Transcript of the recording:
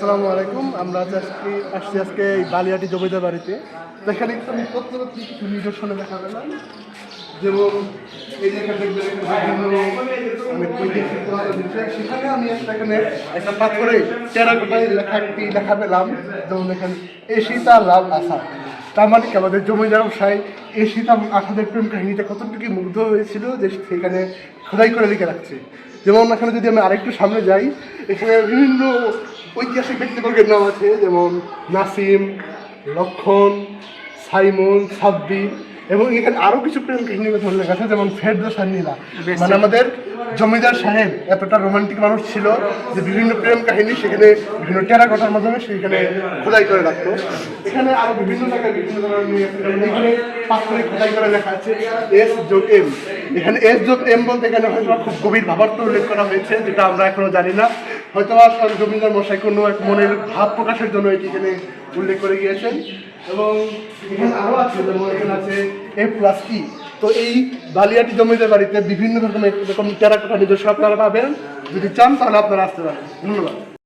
আসসালামু আলাইকুম। আমরা আসছি আজকে এই বালিয়াটি জমিদার বাড়িতে। তো এখানে আমি প্রত্নতাত্ত্বিক কিছু নিদর্শনে দেখা পেলাম, যেমন এই যে এখানে দেখবেন ঐতিহাসিক পুরাতন জিনিস। সেখানে আমি এখানে একটা পাথরে টেরাকোটায় লেখা একটি লেখা পেলাম, যেমন এখানে এশিতা লাভ আশা। তার মানে কি আমাদের জমিদার মশাই এশিতা আসাদের প্রেম কাহিনীটা কতটুকু মুগ্ধ হয়েছিল যে সেখানে খোদাই করে লিখে রাখছে। যেমন এখানে যদি আমি আরেকটু সামনে যাই, এখানে বিভিন্ন ঐতিহাসিক ব্যক্তিবর্গের নাম আছে, যেমন নাসিম, লক্ষণ, সাইমন, সাব্বির, এবং এখানে আরও কিছু প্রেম কাহিনীর কথা উল্লেখ আছে, যেমন ফেরদৌস আর নীলা। মানে আমাদের জমিদার সাহেব এতটা রোমান্টিক মানুষ ছিল যে বিভিন্ন প্রেম কাহিনী সেখানে বিভিন্ন টেরাকোটার মাধ্যমে সেখানে খোদাই করে রাখতো। এখানে আরও বিভিন্ন জায়গায় বিভিন্ন ধরনের এখানে পাথরে খোদাই করে লেখা আছে S+M। এখানে S+M বলতে এখানে হয়তো খুব গভীর ভাবার্থ উল্লেখ করা হয়েছে, যেটা আমরা এখনো জানি না। হয়তো জমিদার মশাই কোনো এক মনের ভাব প্রকাশের জন্য এটি এখানে উল্লেখ করে গিয়েছেন। এবং এখানে আরও আছে, যেমন এখানে আছে A+E। তো এই বালিয়াটি জমিদার বাড়িতে বিভিন্ন রকমের এরকম টেরাকোটা নিজস্ব আপনারা পাবেন। যদি চান তাহলে আপনারা আসতে পারেন। ধন্যবাদ।